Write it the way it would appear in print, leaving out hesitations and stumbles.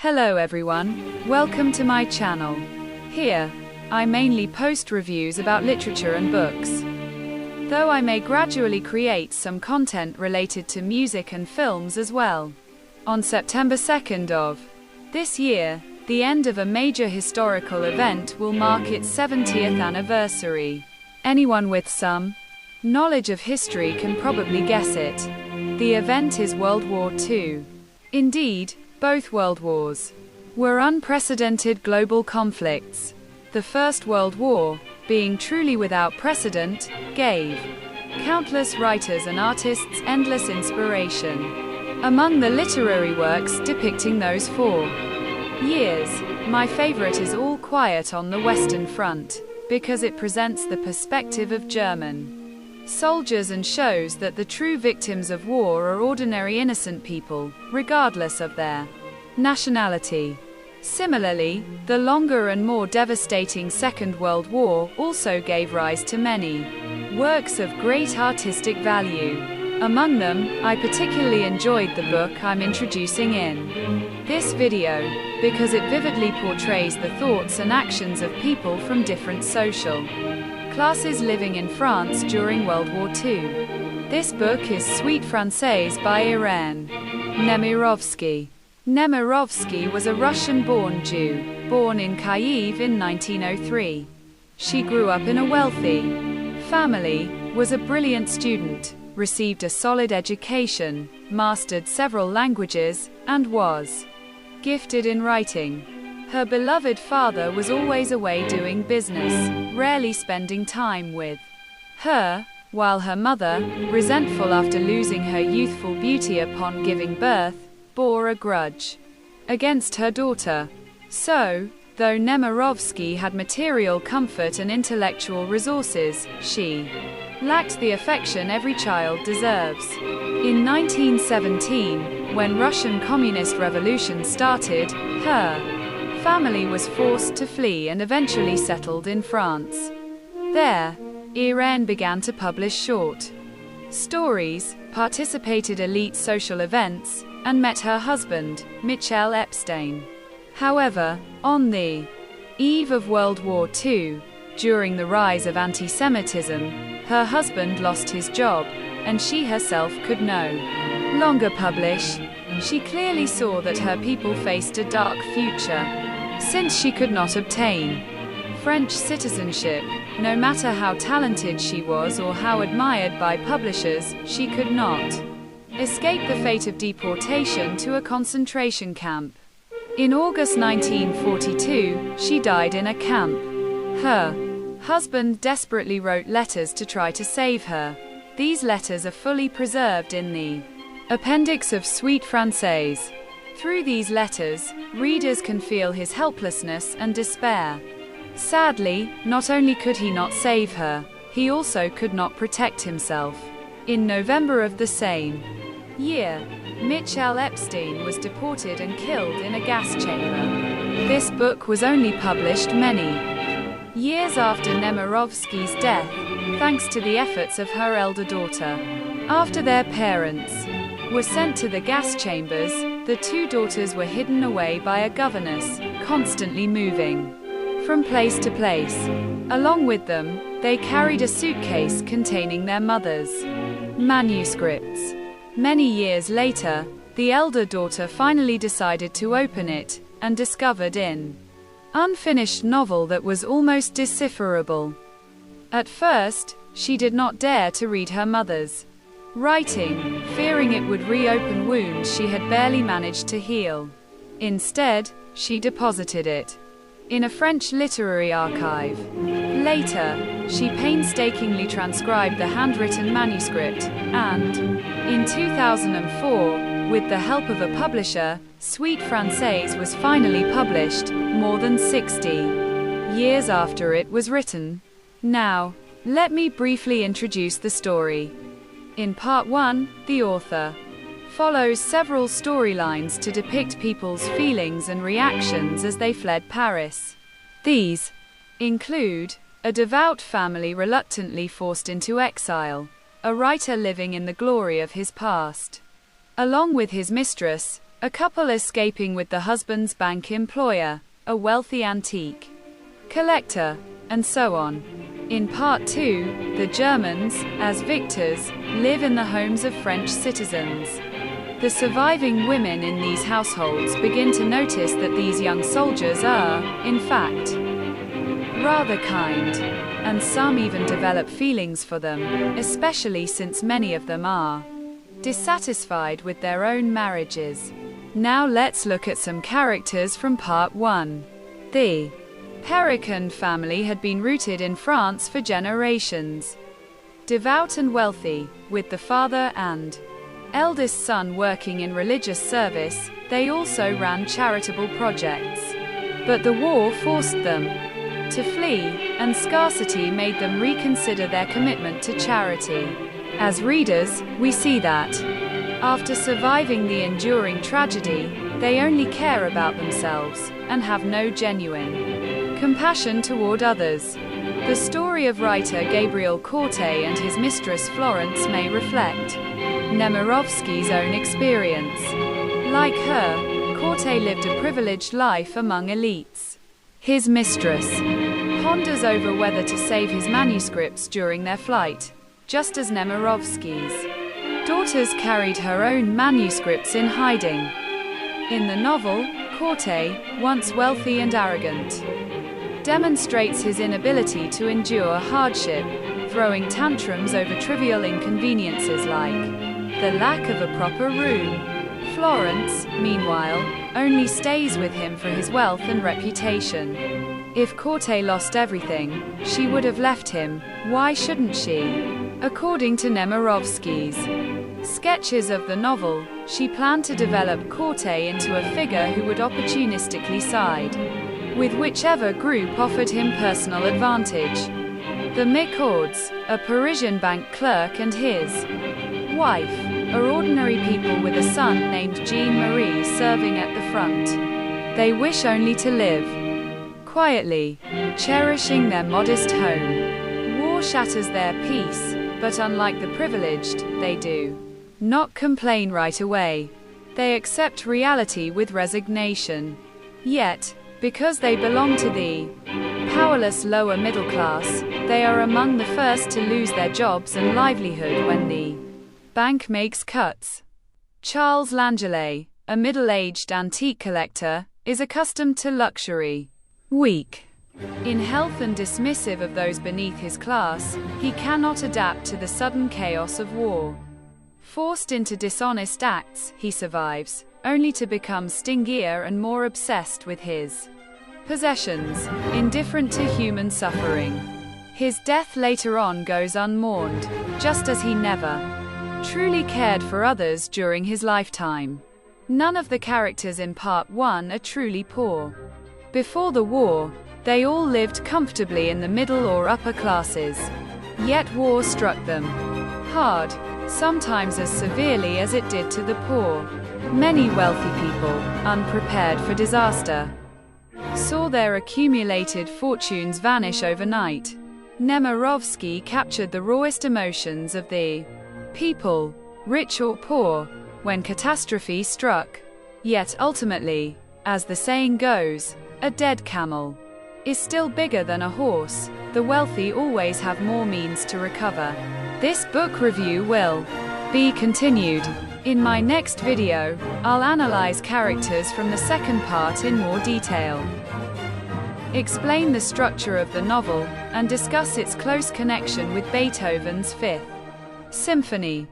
Hello everyone, welcome to my channel. Here, I mainly post reviews about literature and books. Though I may gradually create some content related to music and films as well. On September 2nd of this year, the end of a major historical event will mark its 70th anniversary. Anyone with some knowledge of history can probably guess it. The event is World War II. Indeed, both world wars were unprecedented global conflicts. The First World War, being truly without precedent, gave countless writers and artists endless inspiration. Among the literary works depicting those 4 years, my favorite is All Quiet on the Western Front, because it presents the perspective of German soldiers and shows that the true victims of war are ordinary innocent people, regardless of their nationality. Similarly, the longer and more devastating Second World War also gave rise to many works of great artistic value. Among them, I particularly enjoyed the book I'm introducing in this video, because it vividly portrays the thoughts and actions of people from different social classes living in France during World War II. This book is Suite Française by Irène Nemirovsky. Nemirovsky was a Russian-born Jew, born in Kyiv in 1903. She grew up in a wealthy family, was a brilliant student, received a solid education, mastered several languages, and was gifted in writing. Her beloved father was always away doing business, rarely spending time with her, while her mother, resentful after losing her youthful beauty upon giving birth, bore a grudge against her daughter. So, though Nemirovsky had material comfort and intellectual resources, she lacked the affection every child deserves. In 1917, when Russian Communist Revolution started, her family was forced to flee and eventually settled in France. There, Irène began to publish short stories, participated elite social events, and met her husband, Michel Epstein. However, on the eve of World War II, during the rise of anti-Semitism, her husband lost his job, and she herself could no longer publish. She clearly saw that her people faced a dark future, since she could not obtain French citizenship. No matter how talented she was or how admired by publishers, she could not escape the fate of deportation to a concentration camp. In August 1942, she died in a camp. Her husband desperately wrote letters to try to save her. These letters are fully preserved in the appendix of Suite Française. Through these letters, readers can feel his helplessness and despair. Sadly, not only could he not save her, he also could not protect himself. In November of the same year, Michel Epstein was deported and killed in a gas chamber. This book was only published many years after Nemirovsky's death, thanks to the efforts of her elder daughter. After their parents were sent to the gas chambers, the 2 daughters were hidden away by a governess, constantly moving from place to place. Along with them, they carried a suitcase containing their mother's manuscripts. Many years later, the elder daughter finally decided to open it, and discovered an unfinished novel that was almost decipherable. At first, she did not dare to read her mother's writing, fearing it would reopen wounds she had barely managed to heal. Instead, she deposited it in a French literary archive. Later, she painstakingly transcribed the handwritten manuscript, and, in 2004, with the help of a publisher, Suite Française was finally published, more than 60 years after it was written. Now, let me briefly introduce the story. In Part 1, the author follows several storylines to depict people's feelings and reactions as they fled Paris. These include a devout family reluctantly forced into exile, a writer living in the glory of his past, along with his mistress, a couple escaping with the husband's bank employer, a wealthy antique collector, and so on. In Part 2, the Germans, as victors, live in the homes of French citizens. The surviving women in these households begin to notice that these young soldiers are, in fact, rather kind, and some even develop feelings for them, especially since many of them are dissatisfied with their own marriages. Now let's look at some characters from Part 1. The Perricond family had been rooted in France for generations. Devout and wealthy, with the father and eldest son working in religious service, they also ran charitable projects. But the war forced them to flee, and scarcity made them reconsider their commitment to charity. As readers, we see that, after surviving the enduring tragedy, they only care about themselves, and have no genuine compassion toward others. The story of writer Gabriel Corte and his mistress Florence may reflect Nemirovsky's own experience. Like her, Corte lived a privileged life among elites. His mistress ponders over whether to save his manuscripts during their flight, just as Nemirovsky's daughters carried her own manuscripts in hiding. In the novel, Corte, once wealthy and arrogant, demonstrates his inability to endure hardship, throwing tantrums over trivial inconveniences like the lack of a proper room. Florence, meanwhile, only stays with him for his wealth and reputation. If Corte lost everything, she would have left him. Why shouldn't she? According to Nemirovsky's sketches of the novel, she planned to develop Corte into a figure who would opportunistically side with whichever group offered him personal advantage. The Micords, a Parisian bank clerk, and his wife, are ordinary people with a son named Jean-Marie serving at the front. They wish only to live quietly, cherishing their modest home. War shatters their peace, but unlike the privileged, they do not complain right away. They accept reality with resignation. Yet, because they belong to the powerless lower middle class, they are among the first to lose their jobs and livelihood when the bank makes cuts. Charles Langlet, a middle-aged antique collector, is accustomed to luxury. Weak in health and dismissive of those beneath his class, he cannot adapt to the sudden chaos of war. Forced into dishonest acts, he survives, only to become stingier and more obsessed with his possessions, indifferent to human suffering. His death later on goes unmourned, just as he never truly cared for others during his lifetime. None of the characters in Part 1 are truly poor. Before the war, they all lived comfortably in the middle or upper classes. Yet war struck them hard, sometimes as severely as it did to the poor. Many wealthy people, unprepared for disaster, saw their accumulated fortunes vanish overnight. Nemirovsky captured the rawest emotions of the people, rich or poor, when catastrophe struck. Yet ultimately, as the saying goes, a dead camel is still bigger than a horse. The wealthy always have more means to recover. This book review will be continued. In my next video, I'll analyze characters from the second part in more detail, explain the structure of the novel, and discuss its close connection with Beethoven's Fifth Symphony.